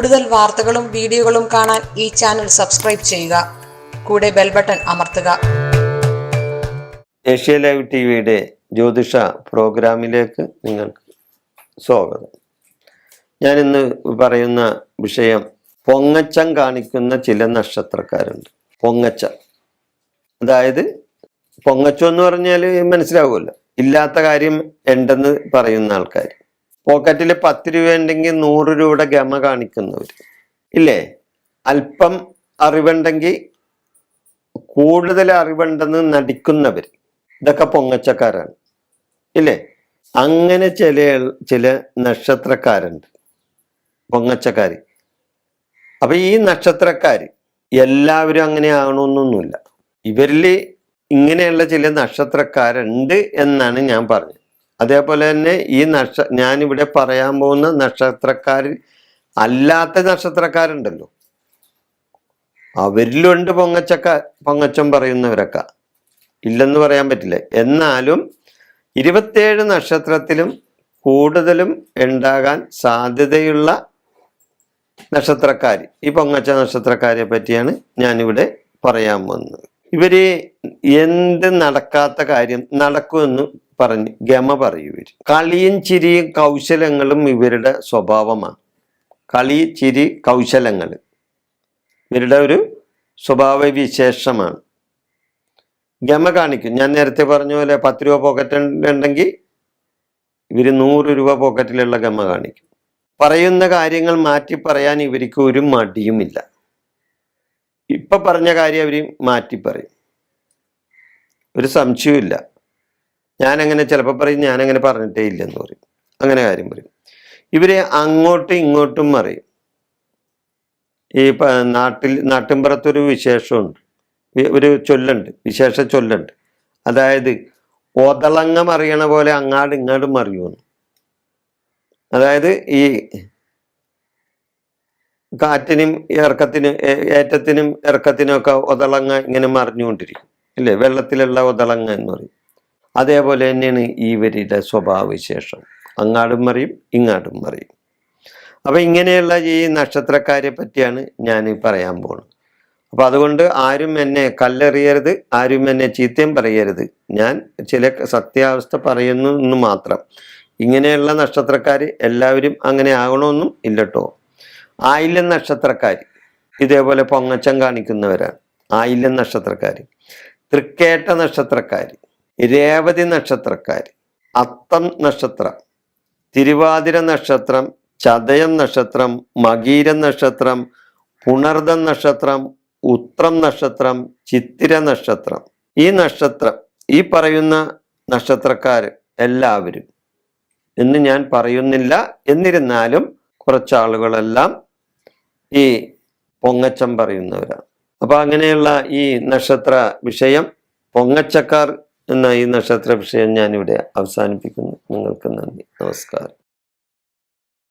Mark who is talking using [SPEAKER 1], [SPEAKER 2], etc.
[SPEAKER 1] കൂടുതൽ വാർത്തകളും വീഡിയോകളും കാണാൻ ഈ ചാനൽ സബ്സ്ക്രൈബ് ചെയ്യുക. കൂടെ ബെൽ ബട്ടൺ അമർത്തുക.
[SPEAKER 2] ഏഷ്യ ലൈവ് ടിവിയുടെ ജ്യോതിഷ പ്രോഗ്രാമിലേക്ക് നിങ്ങൾക്ക് സ്വാഗതം. ഞാൻ ഇന്ന് പറയുന്ന വിഷയം പൊങ്ങച്ചം കാണിക്കുന്ന ചില നക്ഷത്രക്കാരുണ്ട്. പൊങ്ങച്ചം, അതായത് പൊങ്ങച്ചം എന്ന് പറഞ്ഞാൽ മനസ്സിലാവുമല്ലോ, ഇല്ലാത്ത കാര്യം ഉണ്ടെന്ന് പറയുന്ന ആൾക്കാർ. പോക്കറ്റിൽ 10 രൂപ ഉണ്ടെങ്കിൽ 100 രൂപയുടെ ഗമ കാണിക്കുന്നവർ ഇല്ലേ? അല്പം അറിവുണ്ടെങ്കിൽ കൂടുതൽ അറിവുണ്ടെന്ന് നടിക്കുന്നവർ, ഇതൊക്കെ പൊങ്ങച്ചക്കാരാണ് ഇല്ലേ? അങ്ങനെ ചില നക്ഷത്രക്കാരുണ്ട്, പൊങ്ങച്ചക്കാര്. അപ്പൊ ഈ നക്ഷത്രക്കാര് എല്ലാവരും അങ്ങനെ ആകണമെന്നൊന്നുമില്ല. ഇവരിൽ ഇങ്ങനെയുള്ള ചില നക്ഷത്രക്കാരുണ്ട് എന്നാണ് ഞാൻ പറഞ്ഞത്. അതേപോലെ തന്നെ ഈ ഞാനിവിടെ പറയാൻ പോകുന്ന നക്ഷത്രക്കാർ അല്ലാത്ത നക്ഷത്രക്കാരുണ്ടല്ലോ, അവരിലുണ്ട് പൊങ്ങച്ചം പറയുന്നവരൊക്കെ, ഇല്ലെന്ന് പറയാൻ പറ്റില്ല. എന്നാലും 27 നക്ഷത്രത്തിലും കൂടുതലും ഉണ്ടാകാൻ സാധ്യതയുള്ള നക്ഷത്രക്കാർ, ഈ പൊങ്ങച്ച നക്ഷത്രക്കാരെ പറ്റിയാണ് ഞാനിവിടെ പറയാൻ പോകുന്നത്. ഇവര് എന്ത് നടക്കാത്ത കാര്യം നടക്കുമെന്ന് പറഞ്ഞ് ഗമ പറയും. ഇവർ കളിയും ചിരിയും കൗശലങ്ങളും ഇവരുടെ സ്വഭാവമാണ്. കളി, ചിരി, കൗശലങ്ങൾ ഇവരുടെ ഒരു സ്വഭാവ വിശേഷമാണ്. ഗമ കാണിക്കും. ഞാൻ നേരത്തെ പറഞ്ഞ പോലെ 10 രൂപ പോക്കറ്റ് ഉണ്ടെങ്കിൽ ഇവർ 100 രൂപ പോക്കറ്റിലുള്ള ഗമ കാണിക്കും. പറയുന്ന കാര്യങ്ങൾ മാറ്റി പറയാൻ ഇവർക്ക് ഒരു മടിയുമില്ല. ഇപ്പൊ പറഞ്ഞ കാര്യം അവർ മാറ്റി പറയും, ഒരു സംശയമില്ല. ഞാനങ്ങനെ ചിലപ്പോൾ പറയും, ഞാനങ്ങനെ പറഞ്ഞിട്ടേ ഇല്ലെന്ന് പറയും, അങ്ങനെ കാര്യം പറയും. ഇവര് അങ്ങോട്ടും ഇങ്ങോട്ടും പറയും. ഈ നാട്ടിൻപുറത്തൊരു വിശേഷമുണ്ട്, ഒരു ചൊല്ലുണ്ട്, വിശേഷ ചൊല്ലുണ്ട്. അതായത് ഒതളങ്ങ മറിയണ പോലെ അങ്ങാടും ഇങ്ങാടും മറിയുമെന്ന്. അതായത് ഈ കാറ്റിനും ഇറക്കത്തിനും, ഏറ്റത്തിനും ഇറക്കത്തിനും ഒക്കെ ഒതളങ്ങ ഇങ്ങനെ മറിഞ്ഞുകൊണ്ടിരിക്കും ഇല്ലേ? വെള്ളത്തിലുള്ള ഒതളങ്ങ എന്ന് പറയും. അതേപോലെ തന്നെയാണ് ഇവരുടെ സ്വഭാവവിശേഷം, അങ്ങാടും മറിയും ഇങ്ങാടും മറിയും. അപ്പൊ ഇങ്ങനെയുള്ള ഈ നക്ഷത്രക്കാരെ പറ്റിയാണ് ഞാൻ പറയാൻ പോകുന്നത്. അപ്പൊ അതുകൊണ്ട് ആരും എന്നെ കല്ലെറിയരുത്, ആരും എന്നെ ചീത്തയും പറയരുത്. ഞാൻ ചില സത്യാവസ്ഥ പറയുന്നു എന്ന് മാത്രം. ഇങ്ങനെയുള്ള നക്ഷത്രക്കാർ എല്ലാവരും അങ്ങനെ ആകണമെന്നും ഇല്ലട്ടോ. ആയില്യം നക്ഷത്രക്കാർ ഇതേപോലെ പൊങ്ങച്ചം കാണിക്കുന്നവരാണ്. ആയില്യം നക്ഷത്രക്കാർ, തൃക്കേട്ട നക്ഷത്രക്കാർ, രേവതി നക്ഷത്രക്കാർ, അത്തം നക്ഷത്രം, തിരുവാതിര നക്ഷത്രം, ചതയം നക്ഷത്രം, മകീരം നക്ഷത്രം, പുണർദം നക്ഷത്രം, ഉത്രം നക്ഷത്രം, ചിത്തിര നക്ഷത്രം. ഈ പറയുന്ന നക്ഷത്രക്കാർ എല്ലാവരും എന്ന് ഞാൻ പറയുന്നില്ല. എന്നിരുന്നാലും കുറച്ചാളുകളെല്ലാം ഈ പൊങ്ങച്ചം പറയുന്നവരാണ്. അപ്പൊ അങ്ങനെയുള്ള ഈ നക്ഷത്ര വിഷയം, പൊങ്ങച്ചക്കാർ എന്ന ഈ നക്ഷത്ര വിഷയം ഞാനിവിടെ അവസാനിപ്പിക്കുന്നു. നിങ്ങൾക്ക് നന്ദി, നമസ്കാരം.